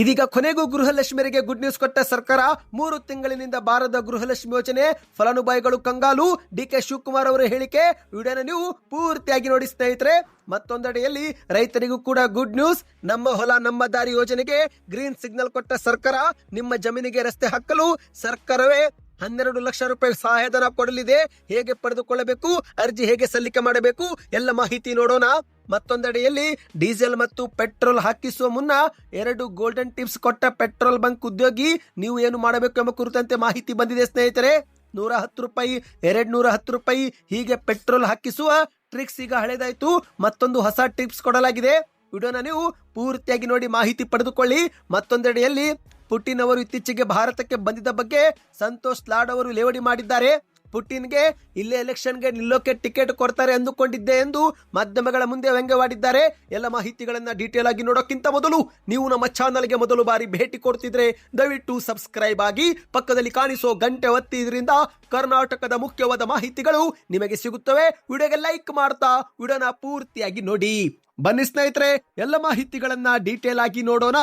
ಇದೀಗ ಕೊನೆಗೂ ಗೃಹಲಕ್ಷ್ಮಿಯರಿಗೆ good news ಕೊಟ್ಟ ಸರ್ಕಾರ. 3 ತಿಂಗಳಿನಿಂದ ಬಾರದ ಗೃಹಲಕ್ಷ್ಮಿ ಯೋಜನೆ ಫಲಾನುಭವಿಗಳು ಕಂಗಾಲು. ಡಿಕೆ ಶಿವಕುಮಾರ್ ಅವರ ಹೇಳಿಕೆ ವಿಡಿಯೋನ ನೀವು ಪೂರ್ತಿಯಾಗಿ ನೋಡಿ ಸ್ನೇಹಿತರೆ. ಮತ್ತೊಂದೆಡೆಯಲ್ಲಿ ರೈತರಿಗೂ ಕೂಡ ಗುಡ್ ನ್ಯೂಸ್. ನಮ್ಮ ಹೊಲ ನಮ್ಮ ದಾರಿ ಯೋಜನೆಗೆ ಗ್ರೀನ್ ಸಿಗ್ನಲ್ ಕೊಟ್ಟ ಸರ್ಕಾರ. ನಿಮ್ಮ ಜಮೀನಿಗೆ ರಸ್ತೆ ಹಾಕಲು ಸರ್ಕಾರವೇ 12 ಲಕ್ಷ ರೂಪಾಯಿ ಸಹಾಯಧನ ಕೊಡಲಿದೆ. ಹೇಗೆ ಪಡೆದುಕೊಳ್ಳಬೇಕು, ಅರ್ಜಿ ಹೇಗೆ ಸಲ್ಲಿಕೆ ಮಾಡಬೇಕು, ಎಲ್ಲ ಮಾಹಿತಿ ನೋಡೋಣ. ಮತ್ತೊಂದೆಡೆಯಲ್ಲಿ ಡೀಸೆಲ್ ಮತ್ತು ಪೆಟ್ರೋಲ್ ಹಾಕಿಸುವ ಮುನ್ನ 2 ಗೋಲ್ಡನ್ ಟಿಪ್ಸ್ ಕೊಟ್ಟ ಪೆಟ್ರೋಲ್ ಬಂಕ್ ಉದ್ಯೋಗಿ. ನೀವು ಏನು ಮಾಡಬೇಕು ಎಂಬ ಕುರಿತಂತೆ ಮಾಹಿತಿ ಬಂದಿದೆ ಸ್ನೇಹಿತರೆ. 110 ರೂಪಾಯಿ, 210 ರೂಪಾಯಿ ಹೀಗೆ ಪೆಟ್ರೋಲ್ ಹಾಕಿಸುವ ಟ್ರಿಕ್ಸ್ ಈಗ ಹಳೆದಾಯ್ತು. ಮತ್ತೊಂದು ಹೊಸ ಟಿಪ್ಸ್ ಕೊಡಲಾಗಿದೆ. ವಿಡಿಯೋನ ನೀವು ಪೂರ್ತಿಯಾಗಿ ನೋಡಿ ಮಾಹಿತಿ ಪಡೆದುಕೊಳ್ಳಿ. ಮತ್ತೊಂದೆಡೆಯಲ್ಲಿ ಪುಟಿನ್ ಅವರು ಇತ್ತೀಚೆಗೆ ಭಾರತಕ್ಕೆ ಬಂದಿದ್ದ ಬಗ್ಗೆ ಸಂತೋಷ್ ಲಾಡ್ ಅವರು ಲೇವಡಿ ಮಾಡಿದ್ದಾರೆ. ಪುಟಿನ್ಗೆ ಇಲ್ಲೇ ಎಲೆಕ್ಷನ್ಗೆ ನಿಲ್ಲೋಕೆ ಟಿಕೆಟ್ ಕೊಡ್ತಾರೆ ಅಂದುಕೊಂಡಿದ್ದೆ ಎಂದು ಮಾಧ್ಯಮಗಳ ಮುಂದೆ ವ್ಯಂಗ್ಯವಾಡಿದ್ದಾರೆ. ಎಲ್ಲ ಮಾಹಿತಿಗಳನ್ನ ಡೀಟೇಲ್ ಆಗಿ ನೋಡೋಕ್ಕಿಂತ ಮೊದಲು ನೀವು ನಮ್ಮ ಚಾನಲ್ಗೆ ಮೊದಲು ಬಾರಿ ಭೇಟಿ ಕೊಡ್ತಿದ್ರೆ ದಯವಿಟ್ಟು ಸಬ್ಸ್ಕ್ರೈಬ್ ಆಗಿ ಪಕ್ಕದಲ್ಲಿ ಕಾಣಿಸೋ ಗಂಟೆ ಒತ್ತಿ. ಇದರಿಂದ ಕರ್ನಾಟಕದ ಮುಖ್ಯವಾದ ಮಾಹಿತಿಗಳು ನಿಮಗೆ ಸಿಗುತ್ತವೆ. ವಿಡಿಯೋಗೆ ಲೈಕ್ ಮಾಡ್ತಾ ವಿಡಿಯೋನ ಪೂರ್ತಿಯಾಗಿ ನೋಡಿ. ಬನ್ನಿ ಸ್ನೇಹಿತರೆ, ಎಲ್ಲ ಮಾಹಿತಿಗಳನ್ನ ಡೀಟೇಲ್ ಆಗಿ ನೋಡೋಣ.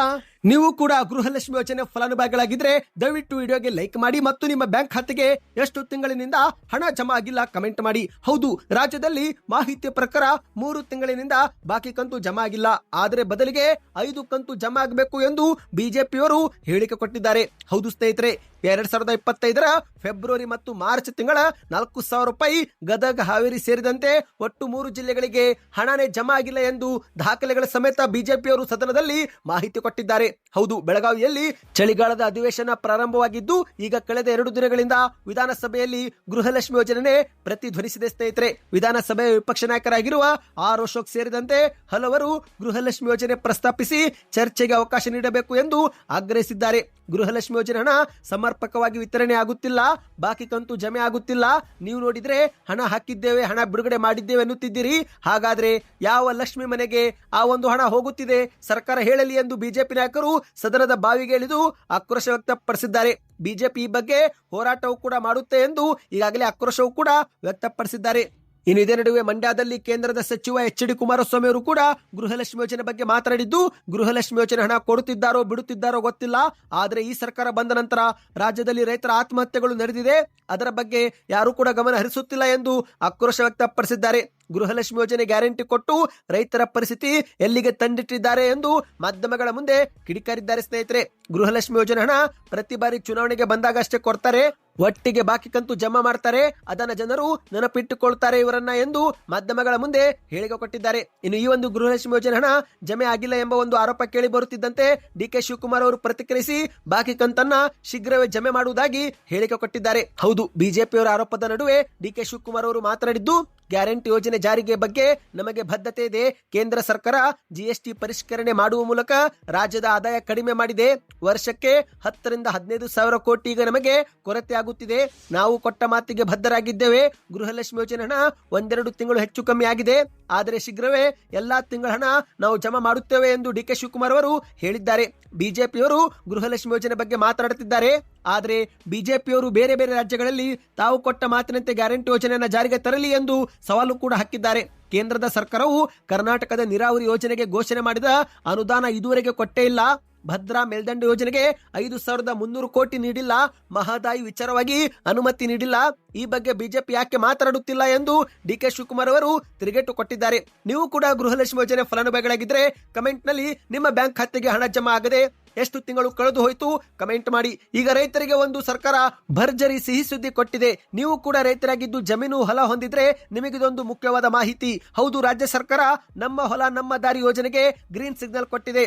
ನೀವು ಕೂಡ ಗೃಹಲಕ್ಷ್ಮಿ ಯೋಜನೆ ಫಲಾನುಭವಿಗಳಾಗಿದ್ರೆ ದಯವಿಟ್ಟು ವಿಡಿಯೋಗೆ ಲೈಕ್ ಮಾಡಿ ಮತ್ತು ನಿಮ್ಮ ಬ್ಯಾಂಕ್ ಖಾತೆಗೆ ಎಷ್ಟು ತಿಂಗಳಿನಿಂದ ಹಣ ಜಮಾ ಆಗಿಲ್ಲ ಕಮೆಂಟ್ ಮಾಡಿ. ಹೌದು, ರಾಜ್ಯದಲ್ಲಿ ಮಾಹಿತಿ ಪ್ರಕಾರ 3 ತಿಂಗಳಿನಿಂದ ಬಾಕಿ ಕಂತು ಜಮಾ ಆಗಿಲ್ಲ. ಆದರೆ ಬದಲಿಗೆ 5 ಕಂತು ಜಮಾ ಆಗಬೇಕು ಎಂದು ಬಿಜೆಪಿಯವರು ಹೇಳಿಕೆ ಕೊಟ್ಟಿದ್ದಾರೆ. ಹೌದು ಸ್ನೇಹಿತರೆ, 2025ರ ಫೆಬ್ರವರಿ ಮತ್ತು ಮಾರ್ಚ್ ತಿಂಗಳ 4,000 ರೂಪಾಯಿ ಗದಗ, ಹಾವೇರಿ ಸೇರಿದಂತೆ ಒಟ್ಟು 3 ಜಿಲ್ಲೆಗಳಿಗೆ ಹಣನೇ ಜಮಾ ಆಗಿಲ್ಲ ಎಂದು ದಾಖಲೆಗಳ ಸಮೇತ ಬಿಜೆಪಿಯವರು ಸದನದಲ್ಲಿ ಮಾಹಿತಿ ಕೊಟ್ಟಿದ್ದಾರೆ. ಹೌದು, ಬೆಳಗಾವಿಯಲ್ಲಿ ಚಳಿಗಾಲದ ಅಧಿವೇಶನ ಪ್ರಾರಂಭವಾಗಿದ್ದು ಈಗ ಕಳೆದ 2 ದಿನಗಳಿಂದ ವಿಧಾನಸಭೆಯಲ್ಲಿ ಗೃಹಲಕ್ಷ್ಮಿ ಯೋಜನೆ ಪ್ರತಿಧ್ವನಿಸಿದೆ ಸ್ನೇಹಿತರೆ. ವಿಧಾನಸಭೆಯ ವಿಪಕ್ಷ ನಾಯಕರಾಗಿರುವ ಆರ್ ಅಶೋಕ್ ಸೇರಿದಂತೆ ಹಲವರು ಗೃಹಲಕ್ಷ್ಮಿ ಯೋಜನೆ ಪ್ರಸ್ತಾಪಿಸಿ ಚರ್ಚೆಗೆ ಅವಕಾಶ ನೀಡಬೇಕು ಎಂದು ಆಗ್ರಹಿಸಿದ್ದಾರೆ. ಗೃಹಲಕ್ಷ್ಮಿ ಯೋಜನೆ ಹಣ ಸಮರ್ಪಕವಾಗಿ ವಿತರಣೆ ಆಗುತ್ತಿಲ್ಲ, ಬಾಕಿ ಕಂತು ಜಮೆ ಆಗುತ್ತಿಲ್ಲ. ನೀವು ನೋಡಿದ್ರೆ ಹಣ ಹಾಕಿದ್ದೇವೆ, ಹಣ ಬಿಡುಗಡೆ ಮಾಡಿದ್ದೇವೆ ಎನ್ನುತ್ತಿದ್ದೀರಿ. ಹಾಗಾದ್ರೆ ಯಾವ ಲಕ್ಷ್ಮಿ ಮನೆಗೆ ಆ ಒಂದು ಹಣ ಹೋಗುತ್ತಿದೆ ಸರ್ಕಾರ ಹೇಳಲಿ ಎಂದು ಬಿಜೆಪಿ ನಾಯಕರು ಸದನದ ಬಾವಿಗೆ ಇಳಿದು ಆಕ್ರೋಶ ವ್ಯಕ್ತಪಡಿಸಿದ್ದಾರೆ. ಬಿಜೆಪಿ ಈ ಬಗ್ಗೆ ಹೋರಾಟವೂ ಕೂಡ ಮಾಡುತ್ತೆ ಎಂದು ಈಗಾಗಲೇ ಆಕ್ರೋಶವೂ ಕೂಡ ವ್ಯಕ್ತಪಡಿಸಿದ್ದಾರೆ. ಇನ್ನು ಇದೇ ನಡುವೆ ಮಂಡ್ಯದಲ್ಲಿ ಕೇಂದ್ರದ ಸಚಿವ ಎಚ್ ಡಿ ಕುಮಾರಸ್ವಾಮಿ ಅವರು ಕೂಡ ಗೃಹಲಕ್ಷ್ಮಿ ಯೋಜನೆ ಬಗ್ಗೆ ಮಾತನಾಡಿದ್ದು, ಗೃಹಲಕ್ಷ್ಮಿ ಯೋಜನೆ ಹಣ ಕೊಡುತ್ತಿದ್ದಾರೋ ಬಿಡುತ್ತಿದ್ದಾರೋ ಗೊತ್ತಿಲ್ಲ, ಆದರೆ ಈ ಸರ್ಕಾರ ಬಂದ ನಂತರ ರಾಜ್ಯದಲ್ಲಿ ರೈತರ ಆತ್ಮಹತ್ಯೆಗಳು ನಡೆದಿದೆ, ಅದರ ಬಗ್ಗೆ ಯಾರು ಕೂಡ ಗಮನ ಹರಿಸುತ್ತಿಲ್ಲ ಎಂದು ಆಕ್ರೋಶ ವ್ಯಕ್ತಪಡಿಸಿದ್ದಾರೆ. ಗೃಹಲಕ್ಷ್ಮಿ ಯೋಜನೆ ಗ್ಯಾರಂಟಿ ಕೊಟ್ಟು ರೈತರ ಪರಿಸ್ಥಿತಿ ಎಲ್ಲಿಗೆ ತಂದಿಟ್ಟಿದ್ದಾರೆ ಎಂದು ಮಾಧ್ಯಮಗಳ ಮುಂದೆ ಕಿಡಿಕಾರಿದ್ದಾರೆ ಸ್ನೇಹಿತರೆ. ಗೃಹಲಕ್ಷ್ಮಿ ಯೋಜನೆ ಹಣ ಪ್ರತಿ ಬಾರಿ ಚುನಾವಣೆಗೆ ಬಂದಾಗ ಅಷ್ಟೇ ಕೊಡ್ತಾರೆ, ಒಟ್ಟಿಗೆ ಬಾಕಿ ಕಂತು ಜಮಾ ಮಾಡ್ತಾರೆ, ಅದನ್ನ ಜನರು ನೆನಪಿಟ್ಟುಕೊಳ್ತಾರೆ ಇವರನ್ನ ಎಂದು ಮಾಧ್ಯಮಗಳ ಮುಂದೆ ಹೇಳಿಕೆ ಕೊಟ್ಟಿದ್ದಾರೆ. ಇನ್ನು ಈ ಒಂದು ಗೃಹಲಕ್ಷ್ಮಿ ಯೋಜನೆ ಹಣ ಜಮೆ ಆಗಿಲ್ಲ ಎಂಬ ಒಂದು ಆರೋಪ ಕೇಳಿ ಬರುತ್ತಿದ್ದಂತೆ ಡಿಕೆ ಶಿವಕುಮಾರ್ ಅವರು ಪ್ರತಿಕ್ರಿಯಿಸಿ ಬಾಕಿ ಕಂತನ್ನ ಶೀಘ್ರವೇ ಜಮೆ ಮಾಡುವುದಾಗಿ ಹೇಳಿಕೆ ಕೊಟ್ಟಿದ್ದಾರೆ. ಹೌದು, ಬಿಜೆಪಿಯವರ ಆರೋಪದ ನಡುವೆ ಡಿಕೆ ಶಿವಕುಮಾರ್ ಅವರು ಮಾತನಾಡಿದ್ದು, ಗ್ಯಾರಂಟಿ ಯೋಜನೆ ಜಾರಿಗೆ ಬಗ್ಗೆ ನಮಗೆ ಬದ್ಧತೆ ಇದೆ. ಕೇಂದ್ರ ಸರ್ಕಾರ ಜಿಎಸ್ಟಿ ಪರಿಷ್ಕರಣೆ ಮಾಡುವ ಮೂಲಕ ರಾಜ್ಯದ ಆದಾಯ ಕಡಿಮೆ ಮಾಡಿದೆ. ವರ್ಷಕ್ಕೆ 10 ರಿಂದ 15 ಸಾವಿರ ಕೋಟಿ ಈಗ ನಮಗೆ ಕೊರತೆ ಆಗುತ್ತಿದೆ. ನಾವು ಕೊಟ್ಟ ಮಾತಿಗೆ ಬದ್ಧರಾಗಿದ್ದೇವೆ. ಗೃಹಲಕ್ಷ್ಮಿ ಯೋಜನೆ ಹಣ 1-2 ತಿಂಗಳು ಹೆಚ್ಚು ಕಮ್ಮಿ ಆಗಿದೆ, ಆದರೆ ಶೀಘ್ರವೇ ಎಲ್ಲಾ ತಿಂಗಳ ಹಣ ನಾವು ಜಮಾ ಮಾಡುತ್ತೇವೆ ಎಂದು ಡಿಕೆ ಶಿವಕುಮಾರ್ ಅವರು ಹೇಳಿದ್ದಾರೆ. ಬಿಜೆಪಿಯವರು ಗೃಹಲಕ್ಷ್ಮಿ ಯೋಜನೆ ಬಗ್ಗೆ ಮಾತನಾಡುತ್ತಿದ್ದಾರೆ. ಆದರೆ ಬಿಜೆಪಿಯವರು ಬೇರೆ ಬೇರೆ ರಾಜ್ಯಗಳಲ್ಲಿ ತಾವು ಕೊಟ್ಟ ಮಾತಿನಂತೆ ಗ್ಯಾರಂಟಿ ಯೋಜನೆಯನ್ನು ಜಾರಿಗೆ ತರಲಿ ಎಂದು ಸವಾಲು ಕೂಡ ಹಾಕಿದ್ದಾರೆ. ಕೇಂದ್ರದ ಸರ್ಕಾರವು ಕರ್ನಾಟಕದ ನೀರಾವರಿ ಯೋಜನೆಗೆ ಘೋಷಣೆ ಮಾಡಿದ ಅನುದಾನ ಇದುವರೆಗೆ ಕೊಟ್ಟೇ ಇಲ್ಲ. ಭದ್ರಾ ಮೇಲ್ದಂಡೆ ಯೋಜನೆಗೆ 5,300 ಕೋಟಿ ನೀಡಿಲ್ಲ. ಮಹದಾಯಿ ವಿಚಾರವಾಗಿ ಅನುಮತಿ ನೀಡಿಲ್ಲ. ಈ ಬಗ್ಗೆ ಬಿಜೆಪಿ ಯಾಕೆ ಮಾತನಾಡುತ್ತಿಲ್ಲ ಎಂದು ಡಿಕೆ ಶಿವಕುಮಾರ್ ಅವರು ತಿರುಗೇಟು ಕೊಟ್ಟಿದ್ದಾರೆ. ನೀವು ಕೂಡ ಗೃಹಲಕ್ಷ್ಮಿ ಯೋಜನೆ ಫಲಾನುಭವಿಗಳಾಗಿದ್ರೆ ಕಮೆಂಟ್ ನಲ್ಲಿ ನಿಮ್ಮ ಬ್ಯಾಂಕ್ ಖಾತೆಗೆ ಹಣ ಜಮಾ ಆಗದೆ ಎಷ್ಟು ತಿಂಗಳು ಕಳೆದು ಹೋಯಿತು ಕಮೆಂಟ್ ಮಾಡಿ. ಈಗ ರೈತರಿಗೆ ಒಂದು ಸರ್ಕಾರ ಭರ್ಜರಿ ಸಿಹಿ ಸುದ್ದಿ ಕೊಟ್ಟಿದೆ. ನೀವು ಕೂಡ ರೈತರಾಗಿದ್ದು ಜಮೀನು ಹೊಲ ಹೊಂದಿದ್ರೆ ನಿಮಗಿದೊಂದು ಮುಖ್ಯವಾದ ಮಾಹಿತಿ. ಹೌದು, ರಾಜ್ಯ ಸರ್ಕಾರ ನಮ್ಮ ಹೊಲ ನಮ್ಮ ದಾರಿ ಯೋಜನೆಗೆ ಗ್ರೀನ್ ಸಿಗ್ನಲ್ ಕೊಟ್ಟಿದೆ.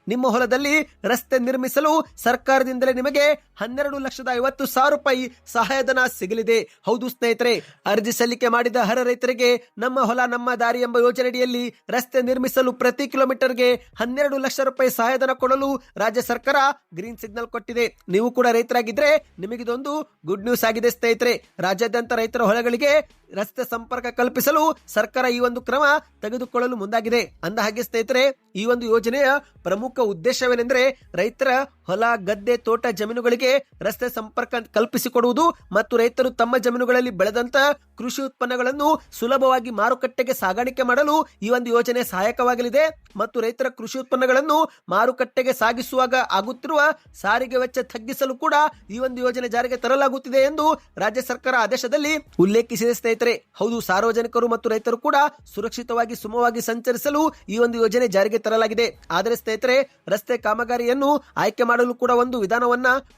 ನಿಮ್ಮ ಹೊಲದಲ್ಲಿ ರಸ್ತೆ ನಿರ್ಮಿಸಲು ಸರ್ಕಾರದಿಂದಲೇ ನಿಮಗೆ 12,50,000 ರೂಪಾಯಿ ಸಹಾಯಧನ ಸಿಗಲಿದೆ. ಹೌದು ಸ್ನೇಹಿತರೆ, ಅರ್ಜಿ ಸಲ್ಲಿಕೆ ಮಾಡಿದ ಅರ್ಹ ರೈತರಿಗೆ ನಮ್ಮ ಹೊಲ ನಮ್ಮ ದಾರಿ ಎಂಬ ಯೋಜನೆಯಡಿಯಲ್ಲಿ ರಸ್ತೆ ನಿರ್ಮಿಸಲು ಪ್ರತಿ ಕಿಲೋಮೀಟರ್ಗೆ 12 ಲಕ್ಷ ರೂಪಾಯಿ ಸಹಾಯಧನ ಕೊಡಲು ರಾಜ್ಯ ಸರ್ಕಾರ ಗ್ರೀನ್ ಸಿಗ್ನಲ್ ಕೊಟ್ಟಿದೆ. ನೀವು ಕೂಡ ರೈತರಾಗಿದ್ರೆ ನಿಮಗಿದೊಂದು ಗುಡ್ ನ್ಯೂಸ್ ಆಗಿದೆ ಸ್ನೇಹಿತರೆ. ರಾಜ್ಯಾದ್ಯಂತ ರೈತರ ಹೊಲಗಳಿಗೆ ರಸ್ತೆ ಸಂಪರ್ಕ ಕಲ್ಪಿಸಲು ಸರ್ಕಾರ ಈ ಒಂದು ಕ್ರಮ ತೆಗೆದುಕೊಳ್ಳಲು ಮುಂದಾಗಿದೆ. ಅಂದ ಹಾಗೆ ಸ್ನೇಹಿತರೆ, ಈ ಒಂದು ಯೋಜನೆಯ ಪ್ರಮುಖ ಉದ್ದೇಶವೇನೆಂದರೆ ರೈತರ ಹೊಲ ಗದ್ದೆ ತೋಟ ಜಮೀನುಗಳಿಗೆ ರಸ್ತೆ ಸಂಪರ್ಕ ಕಲ್ಪಿಸಿಕೊಡುವುದು ಮತ್ತು ರೈತರು ತಮ್ಮ ಜಮೀನುಗಳಲ್ಲಿ ಬೆಳೆದಂತ ಕೃಷಿ ಉತ್ಪನ್ನಗಳನ್ನು ಸುಲಭವಾಗಿ ಮಾರುಕಟ್ಟೆಗೆ ಸಾಗಾಣಿಕೆ ಮಾಡಲು ಈ ಒಂದು ಯೋಜನೆ ಸಹಾಯಕವಾಗಲಿದೆ ಮತ್ತು ರೈತರ ಕೃಷಿ ಉತ್ಪನ್ನಗಳನ್ನು ಮಾರುಕಟ್ಟೆಗೆ ಸಾಗಿಸುವಾಗ ಆಗುತ್ತಿರುವ ಸಾರಿಗೆ ವೆಚ್ಚ ತಗ್ಗಿಸಲು ಕೂಡ ಈ ಒಂದು ಯೋಜನೆ ಜಾರಿಗೆ ತರಲಾಗುತ್ತಿದೆ ಎಂದು ರಾಜ್ಯ ಸರ್ಕಾರ ಆದೇಶದಲ್ಲಿ ಉಲ್ಲೇಖಿಸಿದೆ ಸ್ನೇಹಿತರೆ. ಹೌದು, ಸಾರ್ವಜನಿಕರು ಮತ್ತು ರೈತರು ಕೂಡ ಸುರಕ್ಷಿತವಾಗಿ ಸುಮವಾಗಿ ಸಂಚರಿಸಲು ಈ ಒಂದು ಯೋಜನೆ ಜಾರಿಗೆ ತರಲಾಗಿದೆ. ಆದರೆ ಸ್ನೇಹಿತರೆ, ರಸ್ತೆ ಕಾಮಗಾರಿಯನ್ನು ಆಯ್ಕೆ ಮಾಡಲು ಕೂಡ ಒಂದು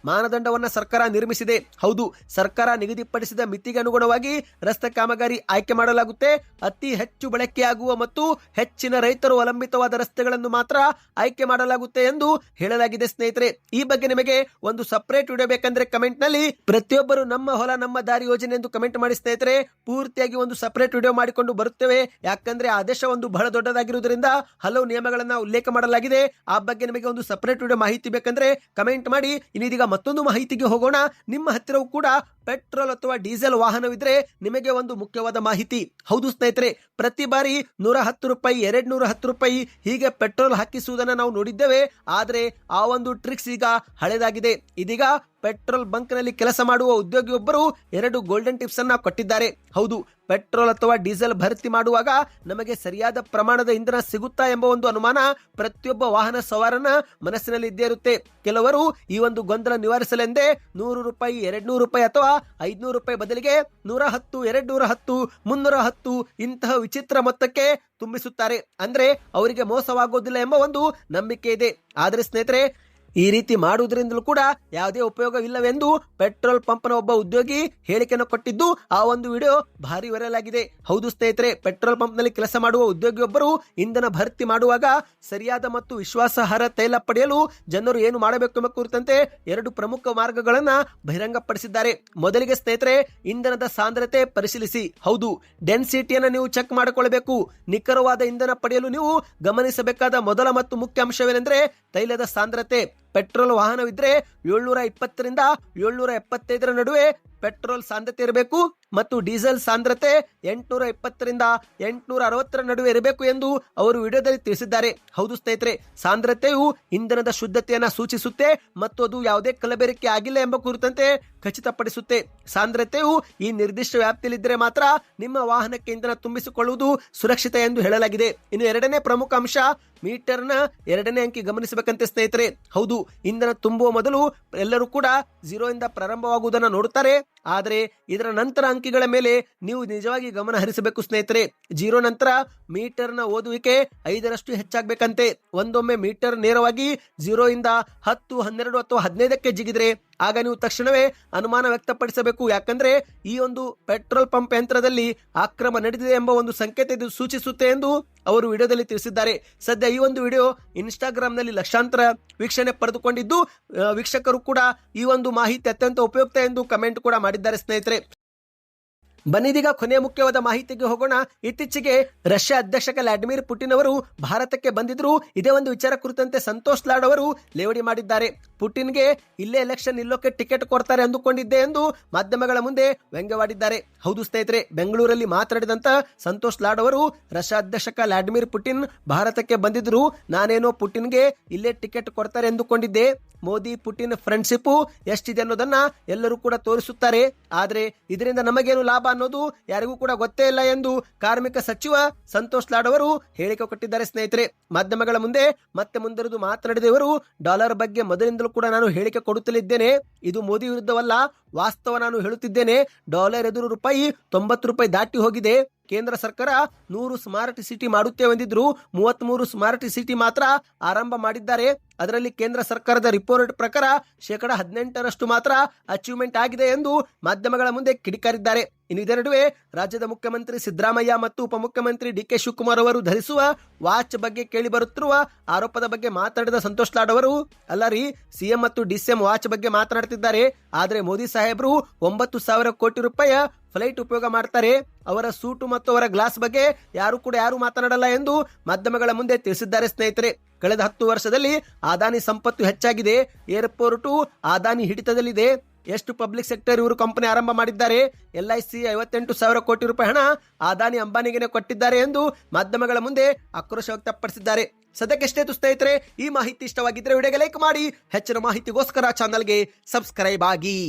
ಮಾನದಂಡವನ್ನ ಸರ್ಕಾರ ನಿರ್ಮಿಸಿದೆ. ಹೌದು, ಸರ್ಕಾರ ನಿಗದಿಪಡಿಸಿದ ಮಿತಿಗೆ ಅನುಗುಣವಾಗಿ ರಸ್ತೆ ಕಾಮಗಾರಿ ಆಯ್ಕೆ ಮಾಡಲಾಗುತ್ತೆ. ಅತಿ ಹೆಚ್ಚು ಬಳಕೆಯಾಗುವ ಮತ್ತು ಹೆಚ್ಚಿನ ರೈತರು ಅವಲಂಬಿತವಾದ ರಸ್ತೆಗಳನ್ನು ಮಾತ್ರ ಆಯ್ಕೆ ಮಾಡಲಾಗುತ್ತೆ ಎಂದು ಹೇಳಲಾಗಿದೆ ಸ್ನೇಹಿತರೆ. ಈ ಬಗ್ಗೆ ನಿಮಗೆ ಒಂದು ಸಪರೇಟ್ ವಿಡಿಯೋ ಬೇಕಂದ್ರೆ ಕಮೆಂಟ್ ನಲ್ಲಿ ಪ್ರತಿಯೊಬ್ಬರು ನಮ್ಮ ಹೊಲ ನಮ್ಮ ದಾರಿ ಯೋಜನೆ ಎಂದು ಕಮೆಂಟ್ ಮಾಡಿ ಸ್ನೇಹಿತರೆ. ಪೂರ್ತಿಯಾಗಿ ಒಂದು ಸಪರೇಟ್ ವಿಡಿಯೋ ಮಾಡಿಕೊಂಡು ಬರುತ್ತೇವೆ. ಯಾಕಂದ್ರೆ ಆದೇಶ ಒಂದು ಬಹಳ ದೊಡ್ಡದಾಗಿರುವುದರಿಂದ ಹಲವು ನಿಯಮಗಳನ್ನ ಉಲ್ಲೇಖ ಮಾಡಲಾಗಿದೆ. ಆ ಬಗ್ಗೆ ನಿಮಗೆ ಒಂದು ಸಪರೇಟ್ ವಿಡಿಯೋ ಮಾಹಿತಿ ಬೇಕಂದ್ರೆ ಕಮೆಂಟ್ ಮಾಡಿ. ಇನ್ನೀಗ ಮತ್ತೊಂದು ಮಾಹಿತಿಗೆ ಹೋಗೋಣ. ನಿಮ್ಮ ಹತ್ತಿರವೂ ಕೂಡ ಪೆಟ್ರೋಲ್ ಅಥವಾ ಡೀಸೆಲ್ ವಾಹನವಿದ್ರೆ ನಿಮಗೆ ಒಂದು ಮುಖ್ಯವಾದ ಮಾಹಿತಿ. ಹೌದು ಸ್ನೇಹಿತರೆ, ಪ್ರತಿ ಬಾರಿ 110 ರೂಪಾಯಿ 210 ರೂಪಾಯಿ ಹೀಗೆ ಪೆಟ್ರೋಲ್ ಹಾಕಿಸುವುದನ್ನು ನಾವು ನೋಡಿದ್ದೇವೆ. ಆದ್ರೆ ಆ ಒಂದು ಟ್ರಿಕ್ಸ್ ಈಗ ಹಳೆದಾಗಿದೆ. ಇದೀಗ ಪೆಟ್ರೋಲ್ ಬಂಕ್ ನಲ್ಲಿ ಕೆಲಸ ಮಾಡುವ ಉದ್ಯೋಗಿಯೊಬ್ಬರು 2 ಗೋಲ್ಡನ್ ಟಿಪ್ಸ್ ಅನ್ನ ಕೊಟ್ಟಿದ್ದಾರೆ. ಹೌದು, ಪೆಟ್ರೋಲ್ ಅಥವಾ ಡೀಸೆಲ್ ಭರ್ತಿ ಮಾಡುವಾಗ ನಮಗೆ ಸರಿಯಾದ ಪ್ರಮಾಣದ ಇಂಧನ ಸಿಗುತ್ತಾ ಎಂಬ ಒಂದು ಅನುಮಾನ ಪ್ರತಿಯೊಬ್ಬ ವಾಹನ ಸವಾರನ ಮನಸ್ಸಿನಲ್ಲಿ ಇದ್ದೇ ಇರುತ್ತೆ. ಕೆಲವರು ಈ ಒಂದು ಗೊಂದಲ ನಿವಾರಿಸಲೆಂದೇ 100 ರೂಪಾಯಿ 200 ರೂಪಾಯಿ ಅಥವಾ 500 ರೂಪಾಯಿ ಬದಲಿಗೆ 110 210 310 ಇಂತಹ ವಿಚಿತ್ರ ಮೊತ್ತಕ್ಕೆ ತುಂಬಿಸುತ್ತಾರೆ. ಅಂದ್ರೆ ಅವರಿಗೆ ಮೋಸವಾಗೋದಿಲ್ಲ ಎಂಬ ಒಂದು ನಂಬಿಕೆ ಇದೆ. ಆದ್ರೆ ಸ್ನೇಹಿತರೆ, ಈ ರೀತಿ ಮಾಡುವುದರಿಂದಲೂ ಕೂಡ ಯಾವುದೇ ಉಪಯೋಗವಿಲ್ಲವೆಂದು ಪೆಟ್ರೋಲ್ ಪಂಪ್ನ ಒಬ್ಬ ಉದ್ಯೋಗಿ ಹೇಳಿಕೆಯನ್ನು ಕೊಟ್ಟಿದ್ದು ಆ ಒಂದು ವಿಡಿಯೋ ಭಾರಿ ವೈರಲ್ ಆಗಿದೆ. ಹೌದು ಸ್ನೇಹಿತರೆ, ಪೆಟ್ರೋಲ್ ಪಂಪ್ ನಲ್ಲಿ ಕೆಲಸ ಮಾಡುವ ಉದ್ಯೋಗಿಯೊಬ್ಬರು ಇಂಧನ ಭರ್ತಿ ಮಾಡುವಾಗ ಸರಿಯಾದ ಮತ್ತು ವಿಶ್ವಾಸಾರ್ಹ ತೈಲ ಪಡೆಯಲು ಜನರು ಏನು ಮಾಡಬೇಕು ಎಂಬ ಕುರಿತಂತೆ 2 ಪ್ರಮುಖ ಮಾರ್ಗಗಳನ್ನ ಬಹಿರಂಗಪಡಿಸಿದ್ದಾರೆ. ಮೊದಲಿಗೆ ಸ್ನೇಹಿತರೆ, ಇಂಧನದ ಸಾಂದ್ರತೆ ಪರಿಶೀಲಿಸಿ. ಹೌದು, ಡೆನ್ಸಿಟಿಯನ್ನು ನೀವು ಚೆಕ್ ಮಾಡಿಕೊಳ್ಳಬೇಕು. ನಿಖರವಾದ ಇಂಧನ ಪಡೆಯಲು ನೀವು ಗಮನಿಸಬೇಕಾದ ಮೊದಲ ಮತ್ತು ಮುಖ್ಯ ಅಂಶವೇನೆಂದ್ರೆ ತೈಲದ ಸಾಂದ್ರತೆ. ಪೆಟ್ರೋಲ್ ವಾಹನವಿದ್ರೆ 720 ರಿಂದ 775 ನಡುವೆ ಪೆಟ್ರೋಲ್ ಸಾಂದ್ರತೆ ಇರಬೇಕು ಮತ್ತು ಡೀಸೆಲ್ ಸಾಂದ್ರತೆ 820 ರಿಂದ 860 ನಡುವೆ ಇರಬೇಕು ಎಂದು ಅವರು ವಿಡಿಯೋದಲ್ಲಿ ತಿಳಿಸಿದ್ದಾರೆ. ಹೌದು ಸ್ನೇಹಿತರೆ, ಸಾಂದ್ರತೆಯು ಇಂಧನದ ಶುದ್ಧತೆಯನ್ನ ಸೂಚಿಸುತ್ತೆ ಮತ್ತು ಅದು ಯಾವುದೇ ಕಲಬೆರಕೆ ಆಗಿಲ್ಲ ಎಂಬ ಕುರಿತಂತೆ ಖಚಿತಪಡಿಸುತ್ತೆ. ಸಾಂದ್ರತೆಯು ಈ ನಿರ್ದಿಷ್ಟ ವ್ಯಾಪ್ತಿಯಲ್ಲಿದ್ದರೆ ಮಾತ್ರ ನಿಮ್ಮ ವಾಹನಕ್ಕೆ ಇಂಧನ ತುಂಬಿಸಿಕೊಳ್ಳುವುದು ಸುರಕ್ಷಿತ ಎಂದು ಹೇಳಲಾಗಿದೆ. ಇನ್ನು 2ನೇ ಪ್ರಮುಖ ಅಂಶ ಮೀಟರ್ನ 2ನೇ ಅಂಕಿ ಗಮನಿಸಬೇಕಂತೆ ಸ್ನೇಹಿತರೆ. ಹೌದು, ಇಂಧನ ತುಂಬುವ ಮೊದಲು ಎಲ್ಲರೂ ಕೂಡ 0 ಇಂದ ಪ್ರಾರಂಭವಾಗುವುದನ್ನು ನೋಡುತ್ತಾರೆ. ಆದರೆ ಇದರ ನಂತರ ಅಂಕಿಗಳ ಮೇಲೆ ನೀವು ನಿಜವಾಗಿ ಗಮನ ಹರಿಸಬೇಕು ಸ್ನೇಹಿತರೆ. 0 ನಂತರ ಮೀಟರ್ನ ಓದುವಿಕೆ 5ರಷ್ಟು ಹೆಚ್ಚಾಗಬೇಕಂತೆ. ಒಂದೊಮ್ಮೆ ಮೀಟರ್ ನೇರವಾಗಿ 0 ಇಂದ 10 12 ಅಥವಾ 15ಕ್ಕೆ ಜಿಗಿದ್ರೆ ಆಗ ನೀವು ತಕ್ಷಣವೇ ಅನುಮಾನ ವ್ಯಕ್ತಪಡಿಸಬೇಕು. ಯಾಕಂದ್ರೆ ಈ ಒಂದು ಪೆಟ್ರೋಲ್ ಪಂಪ್ ಯಂತ್ರದಲ್ಲಿ ಅಕ್ರಮ ನಡೆದಿದೆ ಎಂಬ ಒಂದು ಸಂಕೇತ ಇದು ಸೂಚಿಸುತ್ತೆ ಎಂದು ಅವರು ವಿಡಿಯೋದಲ್ಲಿ ತಿಳಿಸಿದ್ದಾರೆ. ಸದ್ಯ ಈ ಒಂದು ವಿಡಿಯೋ ಇನ್ಸ್ಟಾಗ್ರಾಮ್ ನಲ್ಲಿ ಲಕ್ಷಾಂತರ ವೀಕ್ಷಣೆ ಪಡೆದುಕೊಂಡಿದ್ದು ವೀಕ್ಷಕರು ಕೂಡ ಈ ಒಂದು ಮಾಹಿತಿ ಅತ್ಯಂತ ಉಪಯುಕ್ತ ಎಂದು ಕಮೆಂಟ್ ಕೂಡ ಮಾಡಿದ್ದಾರೆ ಸ್ನೇಹಿತರೆ. ಬನ್ನಿದೀಗ ಕೊನೆಯ ಮುಖ್ಯವಾದ ಮಾಹಿತಿಗೆ ಹೋಗೋಣ. ಇತ್ತೀಚೆಗೆ ರಷ್ಯಾ ಅಧ್ಯಕ್ಷ ವ್ಲಾಡಿಮಿರ್ ಪುಟಿನ್ ಅವರು ಭಾರತಕ್ಕೆ ಬಂದಿದ್ರು. ಇದೇ ಒಂದು ವಿಚಾರ ಕುರಿತಂತೆ ಸಂತೋಷ್ ಲಾಡ್ ಅವರು ಲೇವಡಿ ಮಾಡಿದ್ದಾರೆ. ಪುಟಿನ್ಗೆ ಇಲ್ಲೇ ಎಲೆಕ್ಷನ್ ನಿಲ್ಲೋಕೆ ಟಿಕೆಟ್ ಕೊಡ್ತಾರೆ ಅಂದುಕೊಂಡಿದ್ದೆ ಎಂದು ಮಾಧ್ಯಮಗಳ ಮುಂದೆ ವ್ಯಂಗ್ಯವಾಡಿದ್ದಾರೆ. ಹೌದು ಸ್ನೇಹಿತರೆ, ಬೆಂಗಳೂರಲ್ಲಿ ಮಾತನಾಡಿದಂತ ಸಂತೋಷ್ ಲಾಡ್ ಅವರು ರಷ್ಯಾ ಅಧ್ಯಕ್ಷ ವ್ಲಾಡಿಮಿರ್ ಪುಟಿನ್ ಭಾರತಕ್ಕೆ ಬಂದಿದ್ರು, ನಾನೇನೋ ಪುಟಿನ್ಗೆ ಇಲ್ಲೇ ಟಿಕೆಟ್ ಕೊಡ್ತಾರೆ ಎಂದುಕೊಂಡಿದ್ದೆ. ಮೋದಿ ಪುಟಿನ್ ಫ್ರೆಂಡ್ಶಿಪ್ ಎಷ್ಟಿದೆ ಅನ್ನೋದನ್ನ ಎಲ್ಲರೂ ಕೂಡ ತೋರಿಸುತ್ತಾರೆ. ಆದ್ರೆ ಇದರಿಂದ ನಮಗೇನು ಲಾಭ ಅನ್ನೋದು ಯಾರಿಗೂ ಕೂಡ ಗೊತ್ತೇ ಇಲ್ಲ ಎಂದು ಕಾರ್ಮಿಕ ಸಚಿವ ಸಂತೋಷ್ ಲಾಡ್ ಅವರು ಹೇಳಿಕೆ ಕೊಟ್ಟಿದ್ದಾರೆ ಸ್ನೇಹಿತರೆ. ಮಾಧ್ಯಮಗಳ ಮುಂದೆ ಮತ್ತೆ ಮುಂದಿರುವುದು ಮಾತನಾಡಿದ ಇವರು, ಡಾಲರ್ ಬಗ್ಗೆ ಮೊದಲಿಂದಲೂ ಕೂಡ ನಾನು ಹೇಳಿಕೆ ಕೊಡುತ್ತಲಿದ್ದೇನೆ. ಇದು ಮೋದಿ ವಿರುದ್ಧವಲ್ಲ, ವಾಸ್ತವ ನಾನು ಹೇಳುತ್ತಿದ್ದೇನೆ. ಡಾಲರ್ ಎದುರು ರೂಪಾಯಿ 90 ರೂಪಾಯಿ ದಾಟಿ ಹೋಗಿದೆ. ಕೇಂದ್ರ ಸರ್ಕಾರ 100 ಸ್ಮಾರ್ಟ್ ಸಿಟಿ ಮಾಡುತ್ತೇವೆ ಎಂದಿದ್ರು. 33 ಸ್ಮಾರ್ಟ್ ಸಿಟಿ ಮಾತ್ರ ಆರಂಭ ಮಾಡಿದ್ದಾರೆ. ಅದರಲ್ಲಿ ಕೇಂದ್ರ ಸರ್ಕಾರದ ರಿಪೋರ್ಟ್ ಪ್ರಕಾರ 18% ಮಾತ್ರ ಅಚೀವ್ಮೆಂಟ್ ಆಗಿದೆ ಎಂದು ಮಾಧ್ಯಮಗಳ ಮುಂದೆ ಕಿಡಿಕಾರಿದ್ದಾರೆ. ಇನ್ನು ಇದರ ನಡುವೆ ರಾಜ್ಯದ ಮುಖ್ಯಮಂತ್ರಿ ಸಿದ್ದರಾಮಯ್ಯ ಮತ್ತು ಉಪಮುಖ್ಯಮಂತ್ರಿ ಡಿ.ಕೆ. ಶಿವಕುಮಾರ್ ಅವರು ಧರಿಸುವ ವಾಚ್ ಬಗ್ಗೆ ಕೇಳಿ ಬರುತ್ತಿರುವ ಆರೋಪದ ಬಗ್ಗೆ ಮಾತನಾಡಿದ ಸಂತೋಷ್ ಲಾಡ್ ಅವರು, ಅಲ್ಲ ರೀ, ಸಿಎಂ ಮತ್ತು ಡಿಸಿಎಂ ವಾಚ್ ಬಗ್ಗೆ ಮಾತನಾಡ್ತಿದ್ದಾರೆ. ಆದ್ರೆ ಮೋದಿ ಸಾಹೇಬರು 9,000 ಕೋಟಿ ರೂಪಾಯಿ ಫ್ಲೈಟ್ ಉಪಯೋಗ ಮಾಡ್ತಾರೆ. ಅವರ ಸೂಟು ಮತ್ತು ಅವರ ಗ್ಲಾಸ್ ಬಗ್ಗೆ ಯಾರು ಮಾತನಾಡಲ್ಲ ಎಂದು ಮಾಧ್ಯಮಗಳ ಮುಂದೆ ತಿಳಿಸಿದ್ದಾರೆ ಸ್ನೇಹಿತರೆ. ಕಳೆದ 10 ವರ್ಷದಲ್ಲಿ ಅದಾನಿ ಸಂಪತ್ತು ಹೆಚ್ಚಾಗಿದೆ. ಏರ್ಪೋರ್ಟು ಅದಾನಿ ಹಿಡಿತದಲ್ಲಿದೆ. ಎಷ್ಟು ಪಬ್ಲಿಕ್ ಸೆಕ್ಟರ್ ಇವರು ಕಂಪನಿ ಆರಂಭ ಮಾಡಿದ್ದಾರೆ. LIC 58,000 ಕೋಟಿ ರೂಪಾಯಿ ಹಣ ಅದಾನಿ ಅಂಬಾನಿಗೆ ಕೊಟ್ಟಿದ್ದಾರೆ ಎಂದು ಮಾಧ್ಯಮಗಳ ಮುಂದೆ ಆಕ್ರೋಶ ವ್ಯಕ್ತಪಡಿಸಿದ್ದಾರೆ. ಸದ್ಯಕ್ಕೆ ಎಷ್ಟೇ ಸ್ನೇಹಿತರೆ, ಈ ಮಾಹಿತಿ ಇಷ್ಟವಾಗಿದ್ರೆ ವಿಡಿಯೋಗೆ ಲೈಕ್ ಮಾಡಿ, ಹೆಚ್ಚಿನ ಮಾಹಿತಿಗೋಸ್ಕರ ಚಾನಲ್ಗೆ ಸಬ್ಸ್ಕ್ರೈಬ್ ಆಗಿ.